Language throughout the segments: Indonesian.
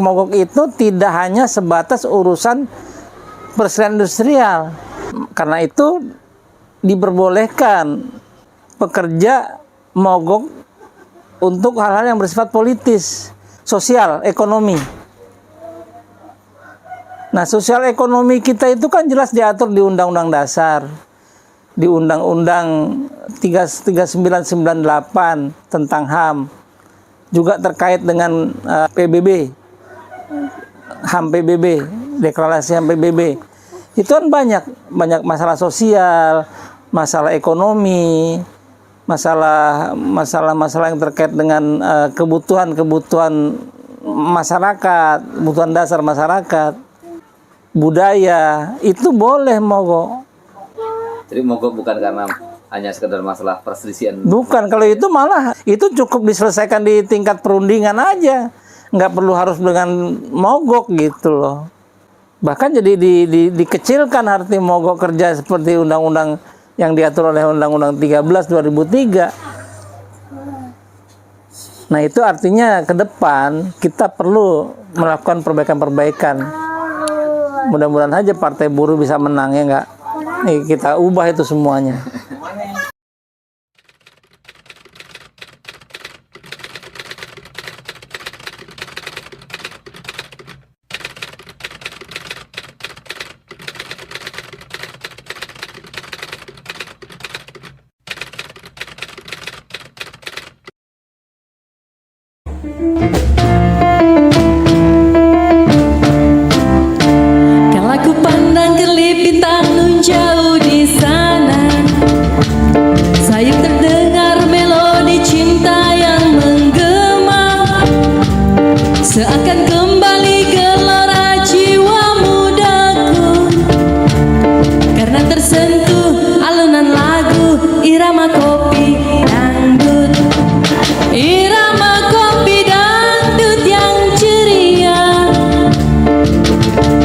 mogok itu tidak hanya sebatas urusan peristrian industrial. Karena itu diperbolehkan pekerja mogok untuk hal-hal yang bersifat politis, sosial, ekonomi. Nah, sosial ekonomi kita itu kan jelas diatur di Undang-Undang Dasar, di Undang-Undang 3998 tentang HAM, juga terkait dengan PBB, HAM PBB, deklarasi HAM PBB. Itu kan banyak masalah sosial, masalah ekonomi, masalah yang terkait dengan kebutuhan masyarakat, kebutuhan dasar masyarakat, budaya, itu boleh mogok. Jadi mogok bukan karena hanya sekedar masalah perselisihan. Bukan, kalau itu malah itu cukup diselesaikan di tingkat perundingan aja, nggak perlu harus dengan mogok gitu loh. Bahkan jadi dikecilkan arti mogok kerja seperti undang-undang yang diatur oleh Undang-Undang 13 2003. Nah, itu artinya ke depan kita perlu melakukan perbaikan-perbaikan. Mudah-mudahan aja Partai Buruh bisa menang, ya nggak? Nih, kita ubah itu semuanya. Kalau ku pandang kelip bintang nun jauh di sana, sayup terdengar melodi cinta yang menggema, seakan kembali gelora jiwa mudaku, karena tersentuh alunan lagu irama kopi dangdut, irama kopi dangdut yang ceria,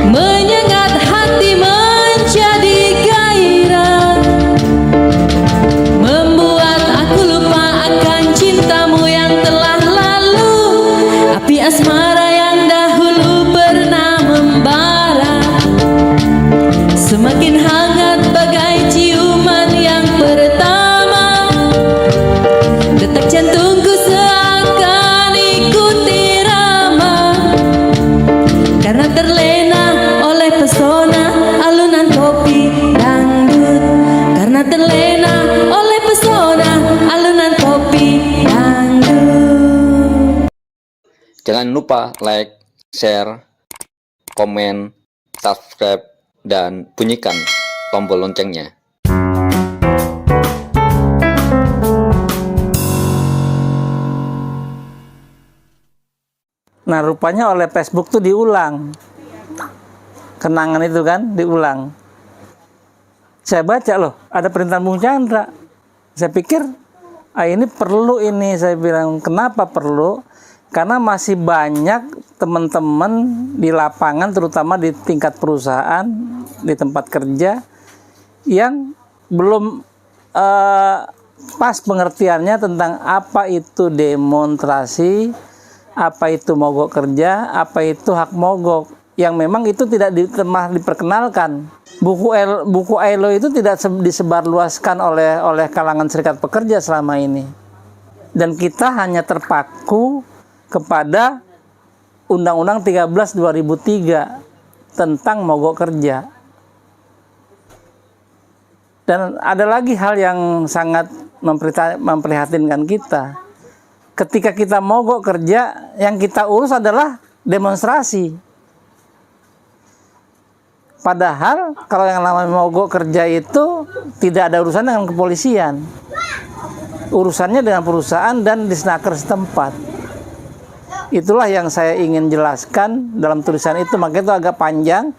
menyengat hati menjadi gairah, membuat aku lupa akan cintamu yang telah lalu, api asmara yang dahulu pernah membara, semakin hangat bagai ciuman yang pertama, detak jantungku seakan ikut irama, karena terlena oleh pesona alunan kopi dangdut, karena terlena oleh pesona alunan kopi dangdut. Jangan lupa like, share, komen, subscribe, dan bunyikan tombol loncengnya. Nah, rupanya oleh Facebook tuh diulang. Kenangan itu kan diulang. Saya baca loh, ada perintah Bung Chandra. Saya pikir, ini perlu ini. Saya bilang, kenapa perlu? Karena masih banyak teman-teman di lapangan, terutama di tingkat perusahaan, di tempat kerja, yang belum pas pengertiannya tentang apa itu demonstrasi, apa itu mogok kerja, apa itu hak mogok, yang memang itu tidak diperkenalkan. Buku ILO itu tidak disebarluaskan oleh kalangan serikat pekerja selama ini. Dan kita hanya terpaku kepada Undang-Undang 13 2003 tentang mogok kerja. Dan ada lagi hal yang sangat memprihatinkan kita. Ketika kita mogok kerja, yang kita urus adalah demonstrasi. Padahal kalau yang namanya mogok kerja itu tidak ada urusan dengan kepolisian. Urusannya dengan perusahaan dan disnaker setempat. Itulah yang saya ingin jelaskan dalam tulisan itu, makanya itu agak panjang.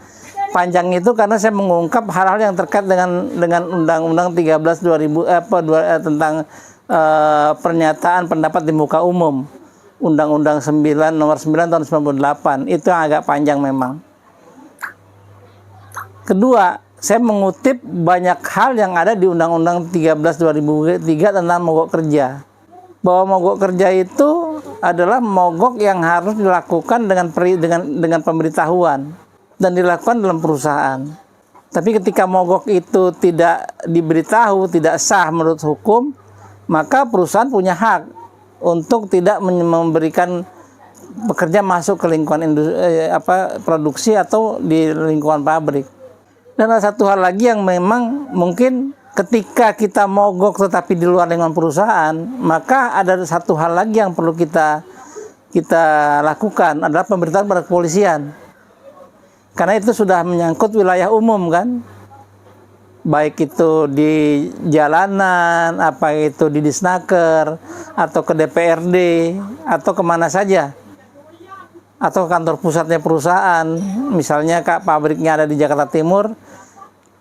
Panjang itu karena saya mengungkap hal-hal yang terkait dengan Undang-Undang 13 tentang pernyataan pendapat di muka umum, Undang-Undang 9 nomor 9 tahun 98. Itu yang agak panjang memang. Kedua, saya mengutip banyak hal yang ada di Undang-Undang 13 2003 tentang mogok kerja. bahwa mogok kerja itu adalah mogok yang harus dilakukan dengan pemberitahuan dan dilakukan dalam perusahaan. Tapi ketika mogok itu tidak diberitahu, tidak sah menurut hukum, maka perusahaan punya hak untuk tidak memberikan pekerja masuk ke lingkungan produksi atau di lingkungan pabrik. Dan ada satu hal lagi yang memang mungkin ketika kita mogok tetapi di luar lingkungan perusahaan, maka ada satu hal lagi yang perlu kita lakukan adalah pemberitaan pada kepolisian. Karena itu sudah menyangkut wilayah umum kan, baik itu di jalanan, apa itu di Disnaker, atau ke DPRD, atau kemana saja, atau kantor pusatnya perusahaan, misalnya pabriknya ada di Jakarta Timur,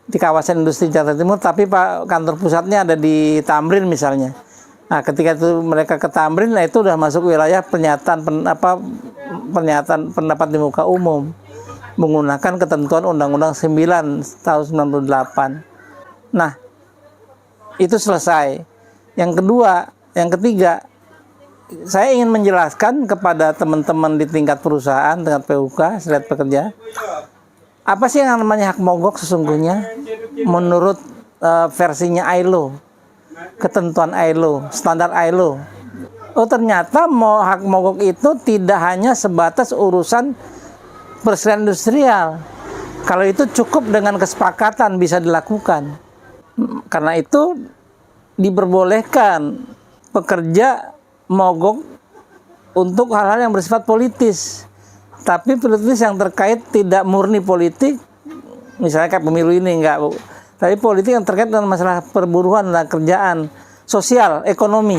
di kawasan industri Jakarta Timur, tapi kantor pusatnya ada di Tamrin misalnya. Nah, ketika itu mereka ke Tamrin, nah itu udah masuk wilayah pernyataan pendapat di muka umum menggunakan ketentuan Undang-Undang 9 tahun 98. Nah, itu selesai. Yang ketiga, saya ingin menjelaskan kepada teman-teman di tingkat perusahaan, tingkat PUK, serikat pekerja, apa sih yang namanya hak mogok sesungguhnya menurut versinya ILO, ketentuan ILO, standar ILO. Oh, ternyata hak mogok itu tidak hanya sebatas urusan perselian industrial. Kalau itu cukup dengan kesepakatan bisa dilakukan. Karena itu diperbolehkan pekerja mogok untuk hal-hal yang bersifat politis. Tapi politis yang terkait tidak murni politik, misalnya kayak pemilu ini enggak, tapi politik yang terkait dengan masalah perburuan dan kerjaan, sosial, ekonomi.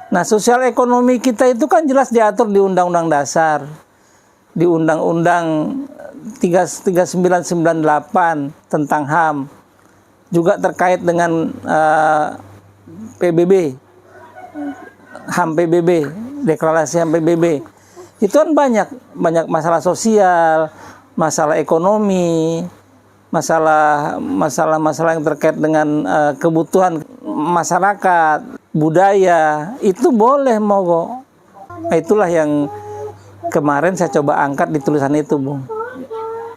Nah, sosial ekonomi kita itu kan jelas diatur di Undang-Undang Dasar, di Undang-Undang 3998 tentang HAM, juga terkait dengan PBB, HAM PBB, deklarasi HAM PBB. Itu kan banyak masalah sosial, masalah ekonomi, masalah yang terkait dengan kebutuhan masyarakat, budaya, itu boleh mogok. Nah, itulah yang kemarin saya coba angkat di tulisan itu, Bung.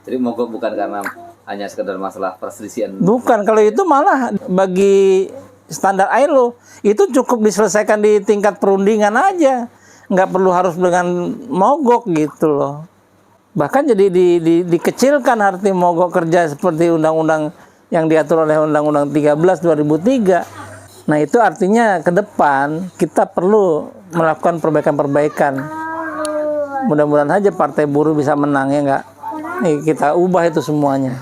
Jadi mogok bukan karena hanya sekedar masalah perselisihan. Bukan, kalau itu malah bagi standar ILO itu cukup diselesaikan di tingkat perundingan aja, nggak perlu harus dengan mogok gitu loh. Bahkan jadi dikecilkan arti mogok kerja seperti undang-undang yang diatur oleh Undang-Undang 13 2003. Nah, itu artinya ke depan kita perlu melakukan perbaikan-perbaikan. Mudah-mudahan aja Partai Buruh bisa menang, ya nggak? Nih, kita ubah itu semuanya.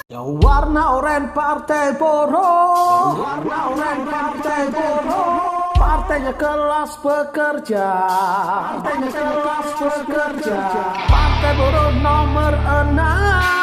Ya warna oranye Partai Buruh, warna oranye Partai Buruh, partainya kelas pekerja, partainya kelas pekerja, Partai Buruh nomor 6.